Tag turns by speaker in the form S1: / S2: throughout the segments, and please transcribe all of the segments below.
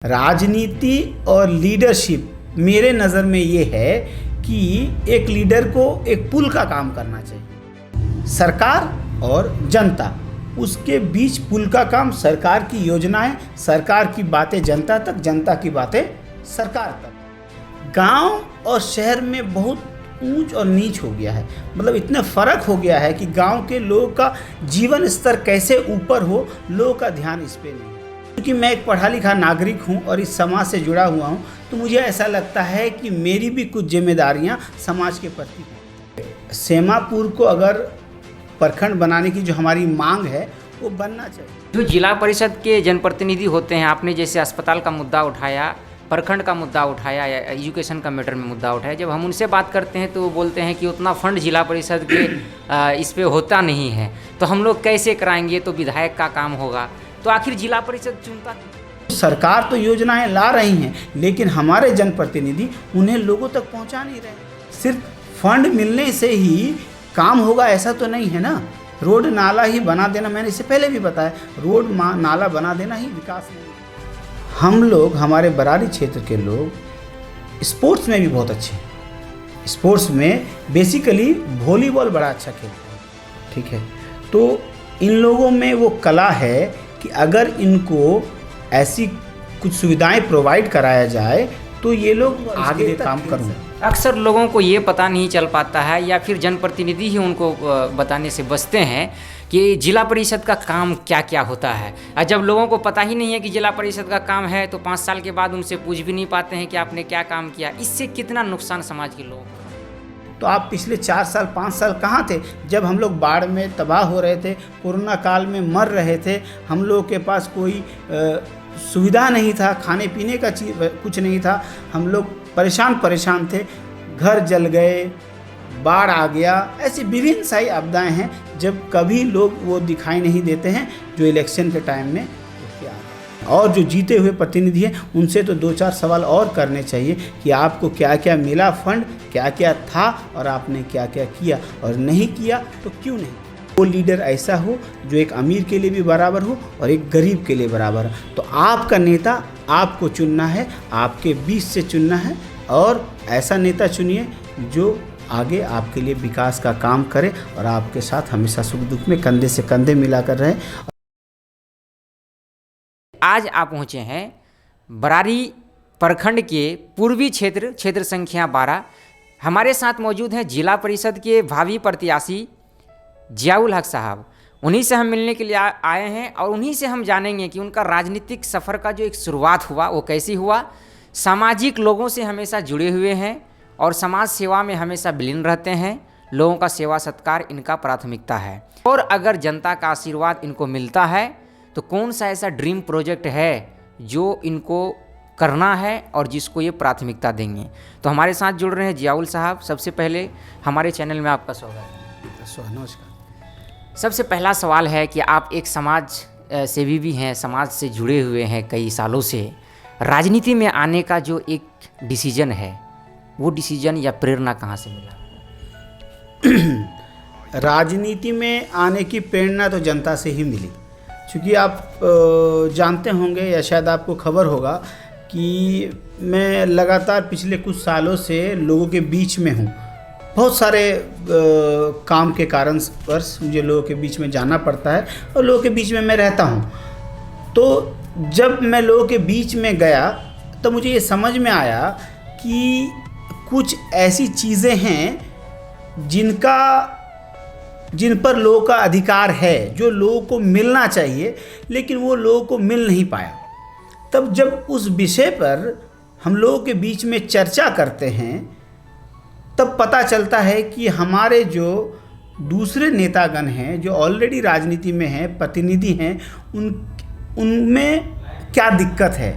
S1: राजनीति और लीडरशिप मेरे नज़र में ये है कि एक लीडर को एक पुल का काम करना चाहिए। सरकार और जनता, उसके बीच पुल का काम सरकार की योजनाएं, सरकार की बातें जनता तक, जनता की बातें सरकार तक। गांव और शहर में बहुत ऊंच और नीच हो गया है, मतलब इतना फ़र्क हो गया है कि गांव के लोगों का जीवन स्तर कैसे ऊपर हो, लोगों का ध्यान इस पे नहीं। क्योंकि मैं एक पढ़ा लिखा नागरिक हूं और इस समाज से जुड़ा हुआ हूं, तो मुझे ऐसा लगता है कि मेरी भी कुछ जिम्मेदारियां समाज के प्रति हैं। सेमापुर को अगर प्रखंड बनाने की जो हमारी मांग है वो बनना चाहिए।
S2: जो जिला परिषद के जनप्रतिनिधि होते हैं, आपने जैसे अस्पताल का मुद्दा उठाया, प्रखंड का मुद्दा उठाया या एजुकेशन का मैटर में मुद्दा उठाया, जब हम उनसे बात करते हैं तो वो बोलते हैं कि उतना फंड जिला परिषद के इस पे होता नहीं है, तो हम लोग कैसे कराएंगे, तो विधायक का काम होगा। तो आखिर जिला परिषद चुनता,
S1: सरकार तो योजनाएं ला रही हैं, लेकिन हमारे जनप्रतिनिधि उन्हें लोगों तक पहुंचा नहीं रहे। सिर्फ फंड मिलने से ही काम होगा ऐसा तो नहीं है ना। रोड नाला ही बना देना, मैंने इससे पहले भी बताया, रोड नाला बना देना ही विकास नहीं है। हम लोग, हमारे बरारी क्षेत्र के लोग स्पोर्ट्स में भी बहुत अच्छे हैं। स्पोर्ट्स में बेसिकली वॉलीबॉल बड़ा अच्छा खेलते हैं, ठीक है। तो इन लोगों में वो कला है कि अगर इनको ऐसी कुछ सुविधाएं प्रोवाइड कराया जाए तो ये लोग आगे काम करें।
S2: अक्सर लोगों को ये पता नहीं चल पाता है, या फिर जनप्रतिनिधि ही उनको बताने से बचते हैं कि जिला परिषद का काम क्या क्या होता है। और जब लोगों को पता ही नहीं है कि जिला परिषद का काम है, तो 5 साल के बाद उनसे पूछ भी नहीं पाते हैं कि आपने क्या काम किया। इससे कितना नुकसान समाज के लोगों को।
S1: तो आप पिछले 4 साल 5 साल कहाँ थे जब हम लोग बाढ़ में तबाह हो रहे थे, कोरोना काल में मर रहे थे, हम लोगों के पास कोई सुविधा नहीं था, खाने पीने का चीज़ कुछ नहीं था, हम लोग परेशान थे, घर जल गए, बाढ़ आ गया, ऐसी विभिन्न सारी आपदाएं हैं जब कभी लोग वो दिखाई नहीं देते हैं जो इलेक्शन के टाइम में। और जो जीते हुए प्रतिनिधि हैं उनसे तो 2-4 सवाल और करने चाहिए कि आपको क्या क्या मिला, फंड क्या क्या था और आपने क्या क्या किया, और नहीं किया तो क्यों नहीं। वो लीडर ऐसा हो जो एक अमीर के लिए भी बराबर हो और एक गरीब के लिए बराबर हो। तो आपका नेता आपको चुनना है, आपके बीच से चुनना है, और ऐसा नेता चुनिए जो आगे आपके लिए विकास का काम करे और आपके साथ हमेशा सुख दुख में कंधे से कंधे मिलाकर रहे।
S2: आज आप पहुँचे हैं बरारी प्रखंड के पूर्वी क्षेत्र संख्या 12। हमारे साथ मौजूद हैं जिला परिषद के भावी प्रत्याशी जियाउल हक साहब। उन्हीं से हम मिलने के लिए आए हैं और उन्हीं से हम जानेंगे कि उनका राजनीतिक सफ़र का जो एक शुरुआत हुआ वो कैसी हुआ। सामाजिक लोगों से हमेशा जुड़े हुए हैं और समाज सेवा में हमेशा विलीन रहते हैं। लोगों का सेवा सत्कार इनका प्राथमिकता है, और अगर जनता का आशीर्वाद इनको मिलता है तो कौन सा ऐसा ड्रीम प्रोजेक्ट है जो इनको करना है और जिसको ये प्राथमिकता देंगे। तो हमारे साथ जुड़ रहे हैं जियाउल साहब। सबसे पहले हमारे चैनल में आपका स्वागत है।
S1: नमस्कार।
S2: सबसे पहला सवाल है कि आप एक समाज सेवी भी हैं, समाज से जुड़े हुए हैं कई सालों से। राजनीति में आने का जो एक डिसीजन है, वो डिसीजन या प्रेरणा कहाँ से मिला?
S1: राजनीति में आने की प्रेरणा तो जनता से ही मिली, क्योंकि आप जानते होंगे या शायद आपको खबर होगा कि मैं लगातार पिछले कुछ सालों से लोगों के बीच में हूँ। बहुत सारे काम के कारण पर मुझे लोगों के बीच में जाना पड़ता है और लोगों के बीच में मैं रहता हूँ। तो जब मैं लोगों के बीच में गया तो मुझे ये समझ में आया कि कुछ ऐसी चीज़ें हैं जिन पर लोगों का अधिकार है, जो लोगों को मिलना चाहिए, लेकिन वो लोगों को मिल नहीं पाया। तब जब उस विषय पर हम लोगों के बीच में चर्चा करते हैं तब पता चलता है कि हमारे जो दूसरे नेतागण हैं, जो ऑलरेडी राजनीति में हैं, प्रतिनिधि हैं, उनमें क्या दिक्कत है।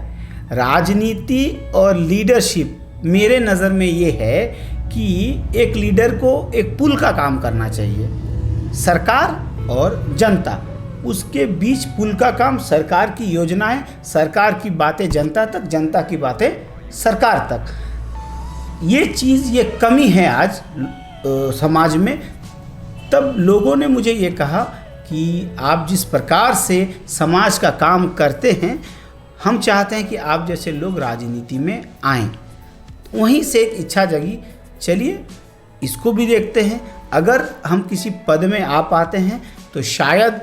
S1: राजनीति और लीडरशिप मेरे नज़र में ये है कि एक लीडर को एक पुल का काम करना चाहिए। सरकार और जनता, उसके बीच पुल का काम, सरकार की योजनाएं, सरकार की बातें जनता तक, जनता की बातें सरकार तक। ये चीज़, ये कमी है आज समाज में। तब लोगों ने मुझे ये कहा कि आप जिस प्रकार से समाज का काम करते हैं, हम चाहते हैं कि आप जैसे लोग राजनीति में आएं। वहीं से एक इच्छा जगी, चलिए इसको भी देखते हैं, अगर हम किसी पद में आ पाते हैं तो शायद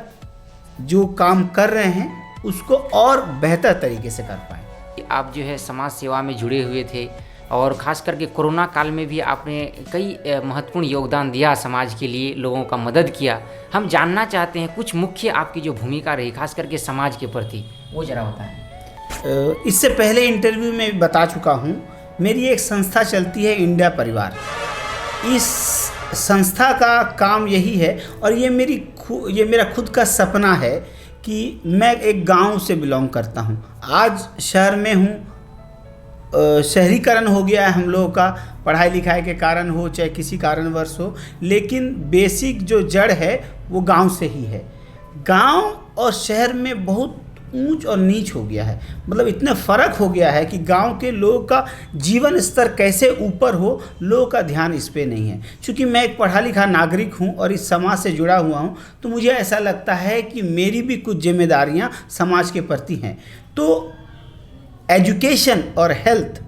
S1: जो काम कर रहे हैं उसको और बेहतर तरीके से कर पाएँ।
S2: आप जो है समाज सेवा में जुड़े हुए थे और ख़ास करके कोरोना काल में भी आपने कई महत्वपूर्ण योगदान दिया समाज के लिए, लोगों का मदद किया। हम जानना चाहते हैं कुछ मुख्य आपकी जो भूमिका रही खास करके समाज के प्रति, वो ज़रा बताएं।
S1: इससे पहले इंटरव्यू में भी बता चुका हूँ, मेरी एक संस्था चलती है इंडिया परिवार। इस संस्था का काम यही है और ये मेरा खुद का सपना है कि मैं एक गांव से बिलोंग करता हूँ। आज शहर में हूँ, शहरीकरण हो गया है हम लोगों का, पढ़ाई लिखाई के कारण हो चाहे किसी कारणवश हो, लेकिन बेसिक जो जड़ है वो गांव से ही है। गांव और शहर में बहुत ऊंच और नीच हो गया है, मतलब इतना फ़र्क हो गया है कि गांव के लोगों का जीवन स्तर कैसे ऊपर हो, लोगों का ध्यान इस पे नहीं है। क्योंकि मैं एक पढ़ा लिखा नागरिक हूं और इस समाज से जुड़ा हुआ हूं, तो मुझे ऐसा लगता है कि मेरी भी कुछ जिम्मेदारियां समाज के प्रति हैं। तो एजुकेशन और हेल्थ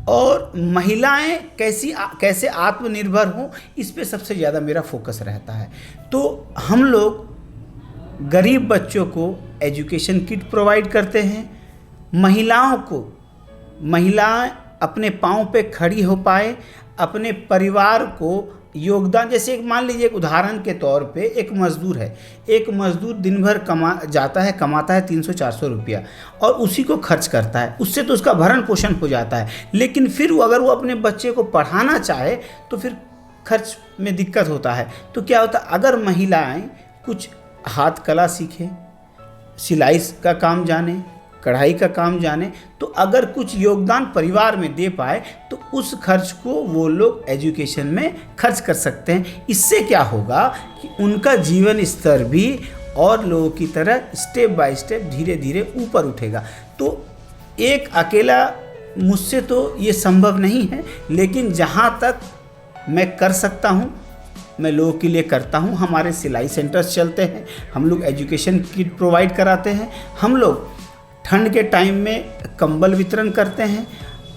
S1: और महिलाएं कैसे आत्मनिर्भर हों, इस पे सबसे ज़्यादा मेरा फोकस रहता है। तो हम लोग गरीब बच्चों को एजुकेशन किट प्रोवाइड करते हैं, महिलाएं अपने पाँव पे खड़ी हो पाए, अपने परिवार को योगदान, जैसे एक मान लीजिए एक उदाहरण के तौर पे एक मज़दूर है, एक मज़दूर दिन भर कमाता है 300-400 रुपया और उसी को खर्च करता है, उससे तो उसका भरण पोषण हो जाता है। लेकिन फिर अगर वो अपने बच्चे को पढ़ाना चाहे तो फिर खर्च में दिक्कत होता है। तो क्या होता है, अगर महिलाएं कुछ हाथ कला सीखें, सिलाई का काम जाने, कढ़ाई का काम जाने, तो अगर कुछ योगदान परिवार में दे पाए तो उस खर्च को वो लोग एजुकेशन में खर्च कर सकते हैं। इससे क्या होगा कि उनका जीवन स्तर भी और लोगों की तरह स्टेप बाय स्टेप धीरे धीरे ऊपर उठेगा। तो एक अकेला मुझसे तो ये संभव नहीं है, लेकिन जहाँ तक मैं कर सकता हूँ मैं लोगों के लिए करता हूँ। हमारे सिलाई सेंटर्स चलते हैं, हम लोग एजुकेशन किट प्रोवाइड कराते हैं, हम लोग ठंड के टाइम में कंबल वितरण करते हैं,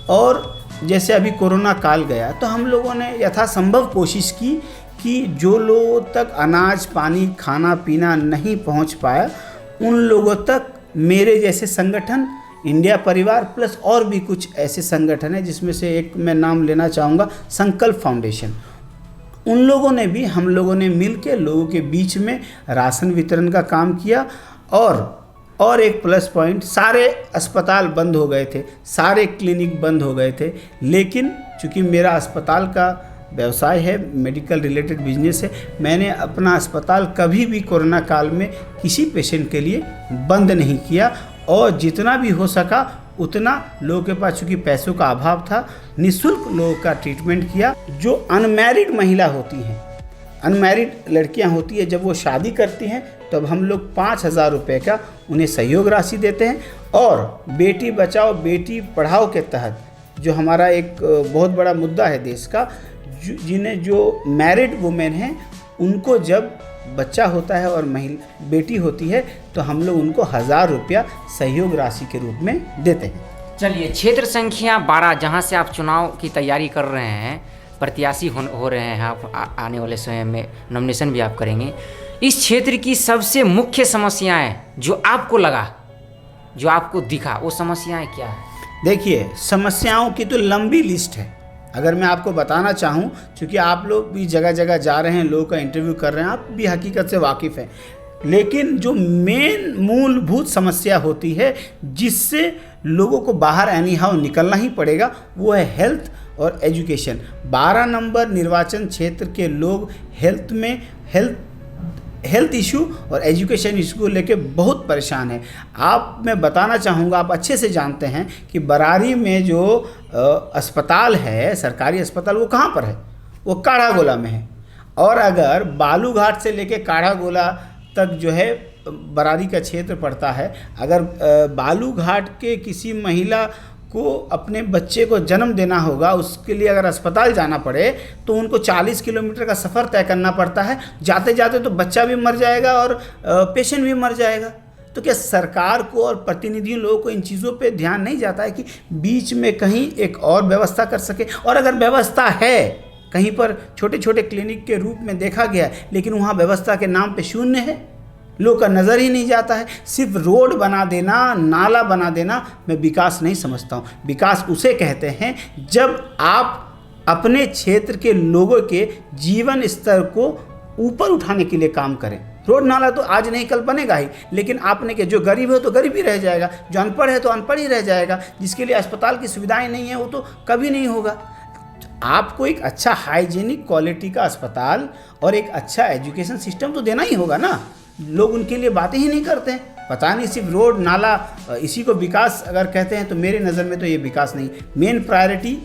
S1: और जैसे अभी कोरोना काल गया तो हम लोगों ने यथासंभव कोशिश की कि जो लोगों तक अनाज पानी खाना पीना नहीं पहुंच पाया उन लोगों तक मेरे जैसे संगठन इंडिया परिवार प्लस और भी कुछ ऐसे संगठन हैं, जिसमें से एक मैं नाम लेना चाहूँगा, संकल्प फाउंडेशन। उन लोगों ने भी हम लोगों ने मिल के लोगों के बीच में राशन वितरण का काम किया। और एक प्लस पॉइंट, सारे अस्पताल बंद हो गए थे, सारे क्लिनिक बंद हो गए थे, लेकिन चूँकि मेरा अस्पताल का व्यवसाय है, मेडिकल रिलेटेड बिजनेस है, मैंने अपना अस्पताल कभी भी कोरोना काल में किसी पेशेंट के लिए बंद नहीं किया, और जितना भी हो सका उतना लोगों के पास, चूँकि पैसों का अभाव था, निःशुल्क लोगों का ट्रीटमेंट किया। जो अनमैरिड महिला होती हैं, अनमैरिड लड़कियां होती है, जब वो शादी करती हैं तब हम लोग 5,000 रुपये का उन्हें सहयोग राशि देते हैं। और बेटी बचाओ बेटी पढ़ाओ के तहत जो हमारा एक बहुत बड़ा मुद्दा है देश का, जिन्हें जो मैरिड वुमेन हैं उनको जब बच्चा होता है और बेटी होती है तो हम लोग उनको 1,000 रुपया सहयोग राशि के रूप में देते हैं।
S2: चलिए, क्षेत्र संख्या 12 जहां से आप चुनाव की तैयारी कर रहे हैं, प्रत्याशी हो रहे हैं, आप आने वाले समय में नॉमिनेशन भी आप करेंगे, इस क्षेत्र की सबसे मुख्य समस्याएं जो आपको लगा, जो आपको दिखा, वो समस्याएं क्या है?
S1: देखिए, समस्याओं की तो लंबी लिस्ट है। अगर मैं आपको बताना चाहूँ, क्योंकि आप लोग भी जगह जगह जा रहे हैं, लोगों का इंटरव्यू कर रहे हैं, आप भी हकीकत से वाकिफ़ हैं, लेकिन जो मूलभूत समस्या होती है जिससे लोगों को बाहर एनी हाउ निकलना ही पड़ेगा, वो है हेल्थ और एजुकेशन। 12 नंबर निर्वाचन क्षेत्र के लोग हेल्थ इशू और एजुकेशन इशू को लेके बहुत परेशान है। मैं बताना चाहूँगा, आप अच्छे से जानते हैं कि बरारी में जो अस्पताल है, सरकारी अस्पताल, वो कहाँ पर है? वो काढ़ागोला में है। और अगर बालूघाट से लेके काढ़ागोला तक जो है बरारी का क्षेत्र पड़ता है, अगर बालूघाट के किसी महिला को अपने बच्चे को जन्म देना होगा, उसके लिए अगर अस्पताल जाना पड़े तो उनको 40 किलोमीटर का सफ़र तय करना पड़ता है। जाते जाते तो बच्चा भी मर जाएगा और पेशेंट भी मर जाएगा। तो क्या सरकार को और प्रतिनिधियों लोगों को इन चीज़ों पे ध्यान नहीं जाता है कि बीच में कहीं एक और व्यवस्था कर सके? और अगर व्यवस्था है, कहीं पर छोटे छोटे क्लिनिक के रूप में देखा गया है, लेकिन वहाँ व्यवस्था के नाम पे शून्य है, लोग का नज़र ही नहीं जाता है। सिर्फ रोड बना देना, नाला बना देना मैं विकास नहीं समझता हूँ। विकास उसे कहते हैं जब आप अपने क्षेत्र के लोगों के जीवन स्तर को ऊपर उठाने के लिए काम करें। रोड नाला तो आज नहीं कल बनेगा ही, लेकिन आपने के जो गरीब है तो गरीब ही रह जाएगा, जो अनपढ़ है तो अनपढ़ ही रह जाएगा, जिसके लिए अस्पताल की सुविधाएं नहीं है वो तो कभी नहीं होगा। आपको एक अच्छा हाइजीनिक क्वालिटी का अस्पताल और एक अच्छा एजुकेशन सिस्टम तो देना ही होगा ना। लोग उनके लिए बातें ही नहीं करते हैं। पता नहीं, सिर्फ रोड नाला इसी को विकास अगर कहते हैं तो मेरे नज़र में तो ये विकास नहीं। मेन प्रायोरिटी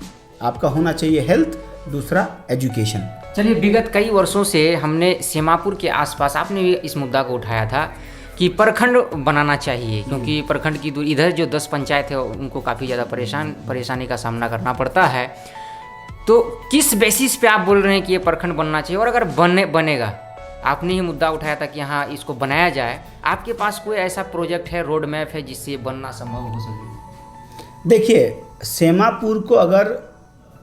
S1: आपका होना चाहिए हेल्थ, दूसरा एजुकेशन।
S2: चलिए, विगत कई वर्षों से हमने सीमापुर के आसपास, आपने भी इस मुद्दा को उठाया था कि प्रखंड बनाना चाहिए, क्योंकि प्रखंड की दूरी, इधर जो 10 पंचायत है उनको काफ़ी ज़्यादा परेशानी का सामना करना पड़ता है। तो किस बेसिस पे आप बोल रहे हैं कि ये प्रखंड बनना चाहिए? और अगर बनेगा, आपने ही मुद्दा उठाया था कि हाँ इसको बनाया जाए, आपके पास कोई ऐसा प्रोजेक्ट है, रोड मैप है जिससे बनना संभव हो सके?
S1: देखिए, सेमापुर को अगर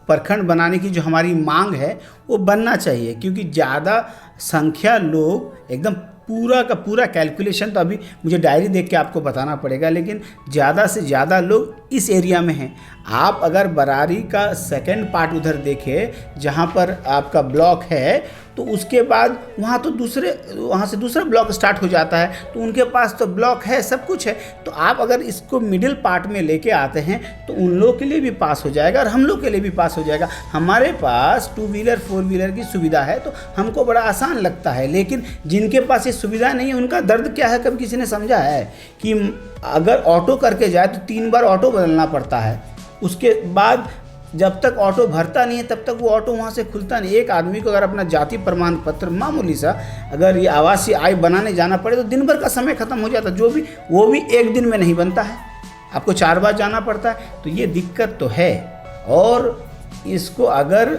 S1: प्रखंड बनाने की जो हमारी मांग है वो बनना चाहिए, क्योंकि ज़्यादा संख्या लोग, एकदम पूरा का पूरा कैलकुलेशन तो अभी मुझे डायरी देख के आपको बताना पड़ेगा, लेकिन ज़्यादा से ज़्यादा लोग इस एरिया में हैं। आप अगर बरारी का सेकंड पार्ट उधर देखें जहाँ पर आपका ब्लॉक है, तो उसके बाद वहाँ से दूसरा ब्लॉक स्टार्ट हो जाता है, तो उनके पास तो ब्लॉक है, सब कुछ है। तो आप अगर इसको मिडिल पार्ट में लेके आते हैं तो उन लोग के लिए भी पास हो जाएगा और हम लोग के लिए भी पास हो जाएगा। हमारे पास 2 व्हीलर 4 व्हीलर की सुविधा है तो हमको बड़ा आसान लगता है, लेकिन जिनके पास ये सुविधा नहीं है उनका दर्द क्या है, कभी किसी ने समझा है कि अगर ऑटो करके जाए तो 3 बार ऑटो बदलना पड़ता है। उसके बाद जब तक ऑटो भरता नहीं है तब तक वो ऑटो वहाँ से खुलता नहीं। एक आदमी को अगर अपना जाति प्रमाण पत्र मामूली सा अगर ये आवासीय आय बनाने जाना पड़े तो दिन भर का समय खत्म हो जाता है, वो भी एक दिन में नहीं बनता है, आपको 4 बार जाना पड़ता है। तो ये दिक्कत तो है, और इसको अगर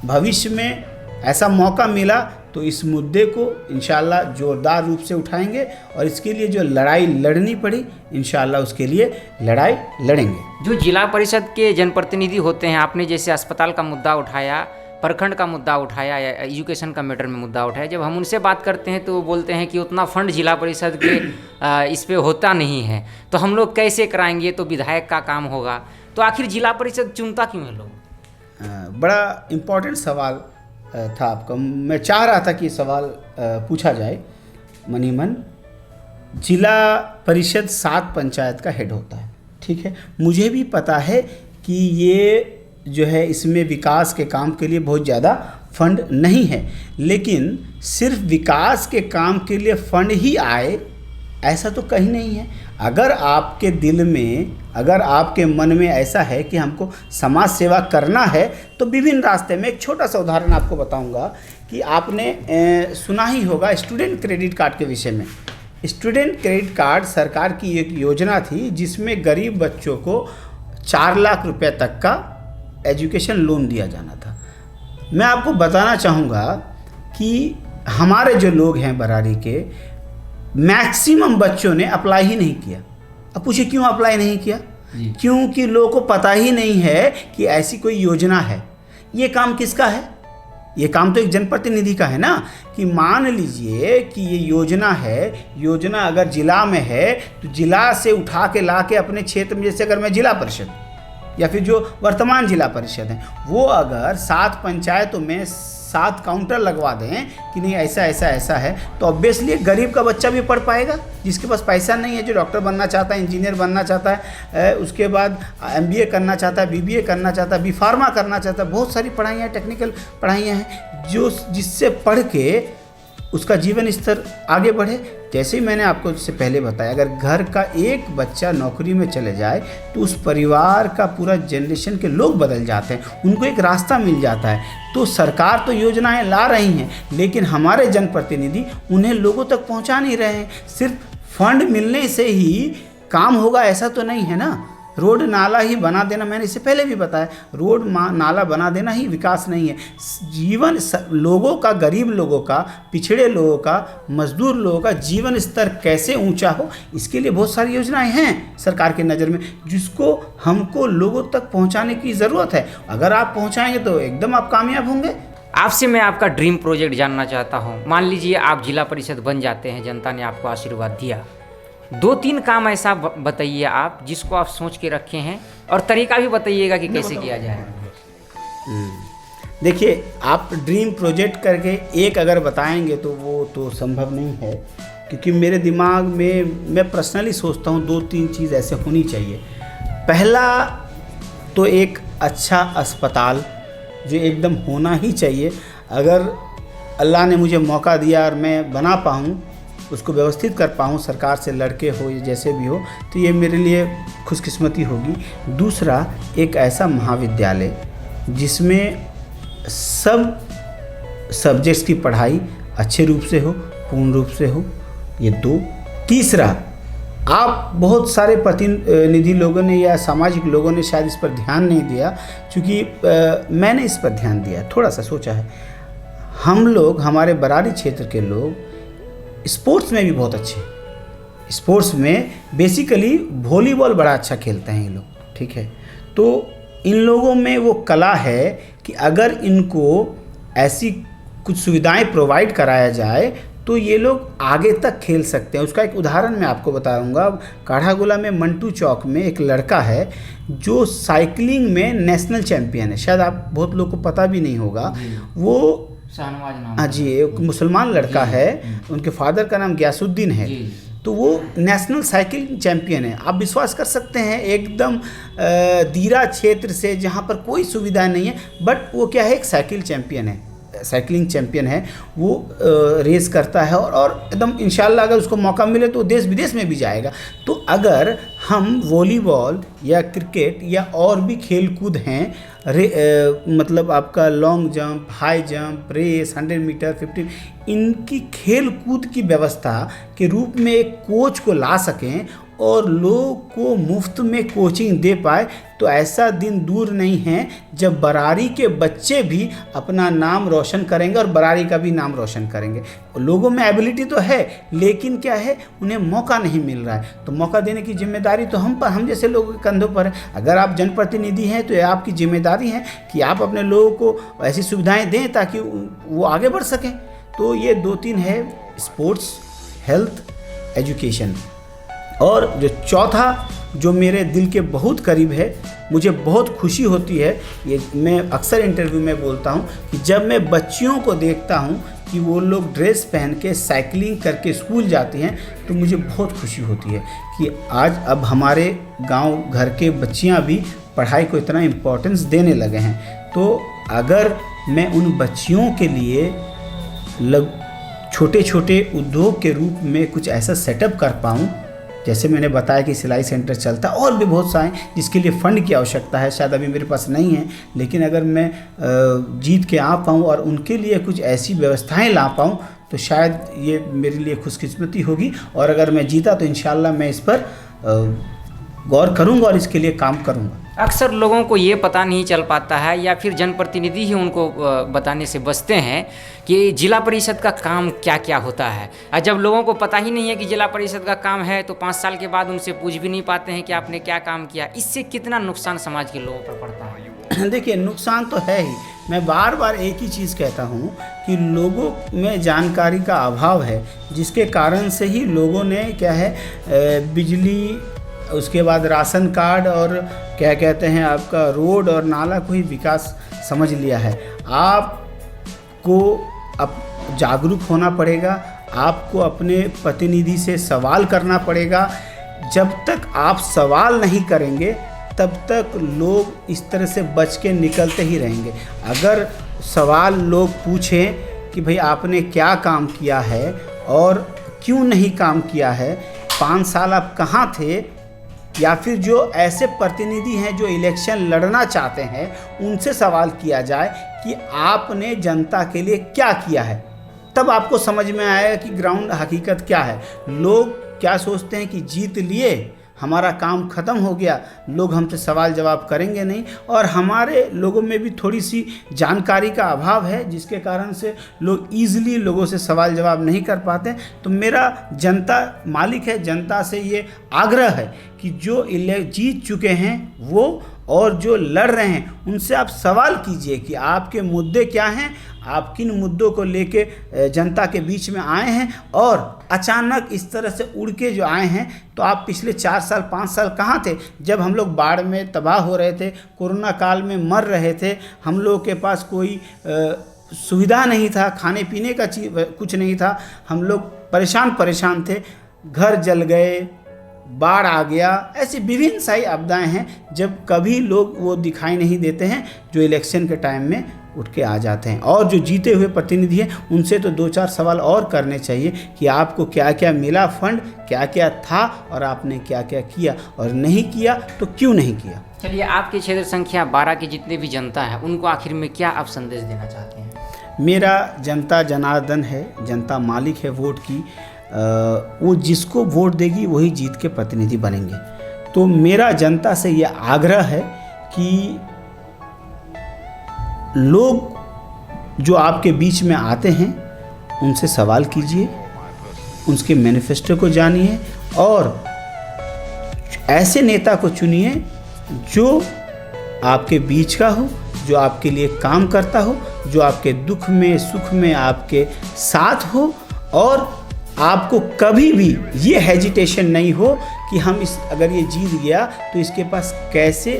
S1: भविष्य में ऐसा मौका मिला तो इस मुद्दे को इंशाल्लाह ज़ोरदार रूप से उठाएंगे, और इसके लिए जो लड़ाई लड़नी पड़ी इंशाल्लाह उसके लिए लड़ाई लड़ेंगे।
S2: जो जिला परिषद के जनप्रतिनिधि होते हैं, आपने जैसे अस्पताल का मुद्दा उठाया, प्रखंड का मुद्दा उठाया, या एजुकेशन का मैटर में मुद्दा उठाया, जब हम उनसे बात करते हैं तो वो बोलते हैं कि उतना फंड जिला परिषद के इस पे होता नहीं है, तो हम लोग कैसे कराएंगे, तो विधायक का काम होगा। तो आखिर जिला परिषद चुनता क्यों है लोग?
S1: बड़ा इम्पोर्टेंट सवाल था आपका, मैं चाह रहा था कि सवाल पूछा जाए। मनीमन, जिला परिषद 7 पंचायत का हेड होता है, ठीक है। मुझे भी पता है कि ये जो है इसमें विकास के काम के लिए बहुत ज़्यादा फंड नहीं है, लेकिन सिर्फ विकास के काम के लिए फंड ही आए ऐसा तो कहीं नहीं है। अगर आपके दिल में, अगर आपके मन में ऐसा है कि हमको समाज सेवा करना है तो विभिन्न रास्ते में, एक छोटा सा उदाहरण आपको बताऊंगा कि आपने सुना ही होगा स्टूडेंट क्रेडिट कार्ड के विषय में। स्टूडेंट क्रेडिट कार्ड सरकार की एक योजना थी जिसमें गरीब बच्चों को 4 लाख रुपए तक का एजुकेशन लोन दिया जाना था। मैं आपको बताना चाहूँगा कि हमारे जो लोग हैं बरारी के, मैक्सिमम बच्चों ने अप्लाई ही नहीं किया। अब पूछिए क्यों अप्लाई नहीं किया? क्योंकि लोगों को पता ही नहीं है कि ऐसी कोई योजना है। ये काम किसका है? ये काम तो एक जनप्रतिनिधि का है ना, कि मान लीजिए कि ये योजना है, योजना अगर जिला में है तो जिला से उठा के ला के अपने क्षेत्र में, जैसे अगर मैं जिला परिषद या फिर जो वर्तमान जिला परिषद है वो अगर 7 पंचायतों में 7 काउंटर लगवा दें कि नहीं ऐसा ऐसा ऐसा है, तो ऑब्वियसली गरीब का बच्चा भी पढ़ पाएगा, जिसके पास पैसा नहीं है, जो डॉक्टर बनना चाहता है, इंजीनियर बनना चाहता है, उसके बाद MBA करना चाहता है, BBA करना चाहता है, B फार्मा करना चाहता है, बहुत सारी पढ़ाइयाँ, टेक्निकल पढ़ाइयाँ हैं जो जिससे पढ़ के उसका जीवन स्तर आगे बढ़े। जैसे ही मैंने आपको इससे पहले बताया, अगर घर का एक बच्चा नौकरी में चले जाए तो उस परिवार का पूरा जनरेशन के लोग बदल जाते हैं, उनको एक रास्ता मिल जाता है। तो सरकार तो योजनाएं ला रही हैं, लेकिन हमारे जनप्रतिनिधि उन्हें लोगों तक पहुंचा नहीं रहे हैं। सिर्फ फंड मिलने से ही काम होगा ऐसा तो नहीं है ना। रोड नाला ही बना देना, मैंने इससे पहले भी बताया, रोड नाला बना देना ही विकास नहीं है। जीवन लोगों का, गरीब लोगों का, पिछड़े लोगों का, मजदूर लोगों का जीवन स्तर कैसे ऊंचा हो, इसके लिए बहुत सारी योजनाएं हैं सरकार के नज़र में, जिसको हमको लोगों तक पहुंचाने की ज़रूरत है। अगर आप पहुंचाएंगे तो एकदम आप कामयाब होंगे।
S2: आपसे मैं आपका ड्रीम प्रोजेक्ट जानना चाहता हूँ। मान लीजिए आप जिला परिषद बन जाते हैं, जनता ने आपको आशीर्वाद दिया, 2-3 काम ऐसा बताइए आप जिसको आप सोच के रखे हैं, और तरीका भी बताइएगा कि कैसे किया जाए।
S1: देखिए, आप ड्रीम प्रोजेक्ट करके एक अगर बताएंगे तो वो तो संभव नहीं है, क्योंकि मेरे दिमाग में मैं पर्सनली सोचता हूँ 2-3 चीज़ ऐसे होनी चाहिए। पहला तो एक अच्छा अस्पताल जो एकदम होना ही चाहिए। अगर अल्लाह ने मुझे मौका दिया और मैं बना पाऊँ, उसको व्यवस्थित कर पाऊँ, सरकार से लड़के हो या जैसे भी हो, तो ये मेरे लिए खुशकिस्मती होगी। दूसरा, एक ऐसा महाविद्यालय जिसमें सब सब्जेक्ट्स की पढ़ाई अच्छे रूप से हो, पूर्ण रूप से हो, ये 2। तीसरा, आप बहुत सारे प्रतिनिधि लोगों ने या सामाजिक लोगों ने शायद इस पर ध्यान नहीं दिया, क्योंकि मैंने इस पर ध्यान दिया, थोड़ा सा सोचा है। हम लोग, हमारे बरारी क्षेत्र के लोग स्पोर्ट्स में भी बहुत अच्छे हैं। स्पोर्ट्स में बेसिकली वॉलीबॉल बड़ा अच्छा खेलते हैं ये लोग, ठीक है। तो इन लोगों में वो कला है कि अगर इनको ऐसी कुछ सुविधाएं प्रोवाइड कराया जाए तो ये लोग आगे तक खेल सकते हैं। उसका एक उदाहरण मैं आपको बताऊंगा। काढ़ागोला में मंटू चौक में एक लड़का है जो साइकिलिंग में नेशनल चैंपियन है, शायद आप बहुत लोग को पता भी नहीं होगा। वो
S2: शाहनवाज नाम,
S1: हाँ जी, एक मुसलमान लड़का है, उनके फादर का नाम गयासुद्दीन है, तो वो नेशनल साइकिल चैंपियन है। आप विश्वास कर सकते हैं, एकदम दीरा क्षेत्र से जहाँ पर कोई सुविधा नहीं है, बट वो क्या है, एक साइकिल चैंपियन है, साइकिलिंग चैंपियन है। वो रेस करता है और एकदम इंशाल्लाह अगर उसको मौका मिले तो देश विदेश में भी जाएगा। तो अगर हम वॉलीबॉल या क्रिकेट या और भी खेल कूद हैं, मतलब आपका long jump, high jump, race, 100 metre, 50, इनकी खेल कूद की व्यवस्था के रूप में एक कोच को ला सकें और लोग को मुफ्त में कोचिंग दे पाए, तो ऐसा दिन दूर नहीं है जब बरारी के बच्चे भी अपना नाम रोशन करेंगे और बरारी का भी नाम रोशन करेंगे। लोगों में एबिलिटी तो है, लेकिन क्या है, उन्हें मौका नहीं मिल रहा है। तो मौका देने की जिम्मेदारी तो हम जैसे लोगों के कंधों पर है। अगर आप जनप्रतिनिधि हैं तो ये आपकी जिम्मेदारी है कि आप अपने लोगों को ऐसी सुविधाएँ दें ताकि वो आगे बढ़ सकें। तो ये 2-3 है, स्पोर्ट्स, हेल्थ, एजुकेशन। और जो चौथा, जो मेरे दिल के बहुत करीब है, मुझे बहुत खुशी होती है, ये मैं अक्सर इंटरव्यू में बोलता हूँ कि जब मैं बच्चियों को देखता हूँ कि वो लोग ड्रेस पहन के साइकिलिंग करके स्कूल जाती हैं, तो मुझे बहुत खुशी होती है कि आज अब हमारे गांव घर के बच्चियाँ भी पढ़ाई को इतना इम्पोर्टेंस देने लगे हैं। तो अगर मैं उन बच्चियों के लिए छोटे छोटे उद्योग के रूप में कुछ ऐसा सेटअप कर पाऊँ, जैसे मैंने बताया कि सिलाई सेंटर चलता है, और भी बहुत सारे जिसके लिए फ़ंड की आवश्यकता है, शायद अभी मेरे पास नहीं है, लेकिन अगर मैं जीत के आ पाऊँ और उनके लिए कुछ ऐसी व्यवस्थाएं ला पाऊँ तो शायद ये मेरे लिए खुशकिस्मती होगी। और अगर मैं जीता तो इंशाल्लाह मैं इस पर गौर करूँगा और इसके लिए काम करूँगा।
S2: अक्सर लोगों को ये पता नहीं चल पाता है, या फिर जनप्रतिनिधि ही उनको बताने से बचते हैं कि जिला परिषद का काम क्या क्या होता है। और जब लोगों को पता ही नहीं है कि जिला परिषद का काम है, तो 5 साल के बाद उनसे पूछ भी नहीं पाते हैं कि आपने क्या काम किया। इससे कितना नुकसान समाज के लोगों पर पड़ता है?
S1: देखिए, नुकसान तो है ही। मैं बार बार एक ही चीज़ कहता हूँ कि लोगों में जानकारी का अभाव है, जिसके कारण से ही लोगों ने क्या है, बिजली, उसके बाद राशन कार्ड और क्या कहते हैं आपका रोड और नाला को ही विकास समझ लिया है। आपको अब जागरूक होना पड़ेगा, आपको अपने प्रतिनिधि से सवाल करना पड़ेगा। जब तक आप सवाल नहीं करेंगे तब तक लोग इस तरह से बच के निकलते ही रहेंगे। अगर सवाल लोग पूछें कि भाई आपने क्या काम किया है और क्यों नहीं काम किया है, 5 साल आप कहाँ थे, या फिर जो ऐसे प्रतिनिधि हैं जो इलेक्शन लड़ना चाहते हैं उनसे सवाल किया जाए कि आपने जनता के लिए क्या किया है, तब आपको समझ में आएगा कि ग्राउंड हकीकत क्या है। लोग क्या सोचते हैं कि जीत लिए हमारा काम ख़त्म हो गया, लोग हमसे सवाल जवाब करेंगे नहीं। और हमारे लोगों में भी थोड़ी सी जानकारी का अभाव है, जिसके कारण से लोग ईज़िली लोगों से सवाल जवाब नहीं कर पाते। तो मेरा जनता मालिक है, जनता से ये आग्रह है कि जो जीत चुके हैं वो और जो लड़ रहे हैं उनसे आप सवाल कीजिए कि आपके मुद्दे क्या हैं, आप किन मुद्दों को लेके जनता के बीच में आए हैं। और अचानक इस तरह से उड़ के जो आए हैं, तो आप पिछले 4 साल 5 साल कहाँ थे जब हम लोग बाढ़ में तबाह हो रहे थे, कोरोना काल में मर रहे थे, हम लोगों के पास कोई सुविधा नहीं था, खाने पीने का कुछ नहीं था, हम लोग परेशान थे, घर जल गए, बाढ़ आ गया, ऐसी विभिन्न सारी आपदाएं हैं जब कभी लोग वो दिखाई नहीं देते हैं जो इलेक्शन के टाइम में उठ के आ जाते हैं। और जो जीते हुए प्रतिनिधि हैं उनसे तो 2-4 सवाल और करने चाहिए कि आपको क्या क्या मिला, फंड क्या क्या था और आपने क्या क्या किया, और नहीं किया तो क्यों नहीं किया।
S2: चलिए, आपके क्षेत्र संख्या 12 की जितने भी जनता है उनको आखिर में क्या आप संदेश देना चाहते हैं?
S1: मेरा जनता जनार्दन है, जनता मालिक है वोट की। वो जिसको वोट देगी वही जीत के प्रतिनिधि बनेंगे। तो मेरा जनता से ये आग्रह है कि लोग जो आपके बीच में आते हैं उनसे सवाल कीजिए, उनके मैनिफेस्टो को जानिए और ऐसे नेता को चुनिए जो आपके बीच का हो, जो आपके लिए काम करता हो, जो आपके दुख में सुख में आपके साथ हो, और आपको कभी भी ये हेजिटेशन नहीं हो कि हम अगर ये जीत गया तो इसके पास कैसे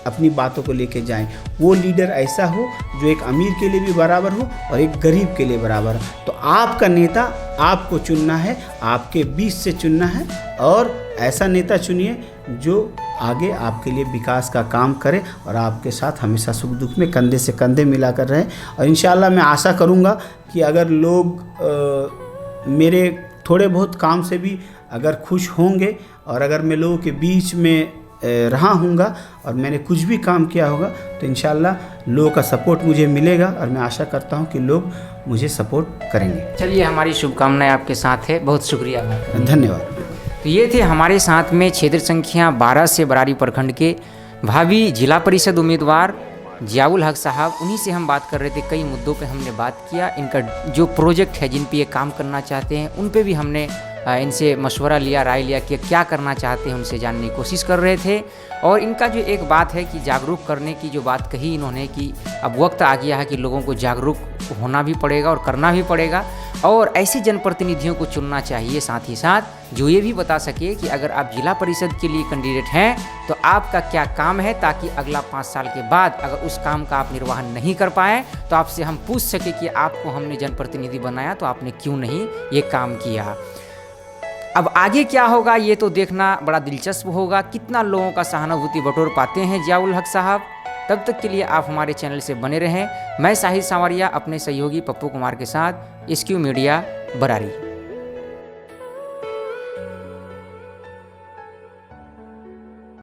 S1: अपनी बातों को लेके जाएं। वो लीडर ऐसा हो जो एक अमीर के लिए भी बराबर हो और एक गरीब के लिए बराबर हो। तो आपका नेता आपको चुनना है, आपके बीच से चुनना है, और ऐसा नेता चुनिए जो आगे आपके लिए विकास का काम करे और आपके साथ हमेशा सुख दुख में कंधे से कंधे मिलाकर रहे। और इंशाल्लाह मैं आशा करूँगा कि अगर लोग मेरे थोड़े बहुत काम से भी अगर खुश होंगे, और अगर मैं लोगों के बीच में रहा हूँगा और मैंने कुछ भी काम किया होगा, तो इंशाल्लाह लोगों का सपोर्ट मुझे मिलेगा और मैं आशा करता हूँ कि लोग मुझे सपोर्ट करेंगे।
S2: चलिए, हमारी शुभकामनाएं आपके साथ है। बहुत शुक्रिया,
S1: धन्यवाद।
S2: तो ये थे हमारे साथ में क्षेत्र संख्या 12 से बरारी प्रखंड के भावी जिला परिषद उम्मीदवार जियाउल हक साहब। उन्हीं से हम बात कर रहे थे, कई मुद्दों पे हमने बात किया। इनका जो प्रोजेक्ट है, जिन पे ये काम करना चाहते हैं, उन पे भी हमने इनसे मशवरा लिया, राय लिया कि क्या करना चाहते हैं, उनसे जानने की कोशिश कर रहे थे। और इनका जो एक बात है कि जागरूक करने की जो बात कही इन्होंने कि अब वक्त आ गया है कि लोगों को जागरूक होना भी पड़ेगा और करना भी पड़ेगा, और ऐसे जनप्रतिनिधियों को चुनना चाहिए, साथ ही साथ जो ये भी बता सके कि अगर आप जिला परिषद के लिए कैंडिडेट हैं तो आपका क्या काम है, ताकि अगला 5 साल के बाद अगर उस काम का आप निर्वहन नहीं कर पाए तो आपसे हम पूछ सके कि आपको हमने जनप्रतिनिधि बनाया तो आपने क्यों नहीं ये काम किया। अब आगे क्या होगा ये तो देखना बड़ा दिलचस्प होगा, कितना लोगों का सहानुभूति बटोर पाते हैं जियाउल हक साहब। तब तक के लिए आप हमारे चैनल से बने रहें। मैं साहिल सांवरिया अपने सहयोगी पप्पू कुमार के साथ SQ मीडिया बरारी।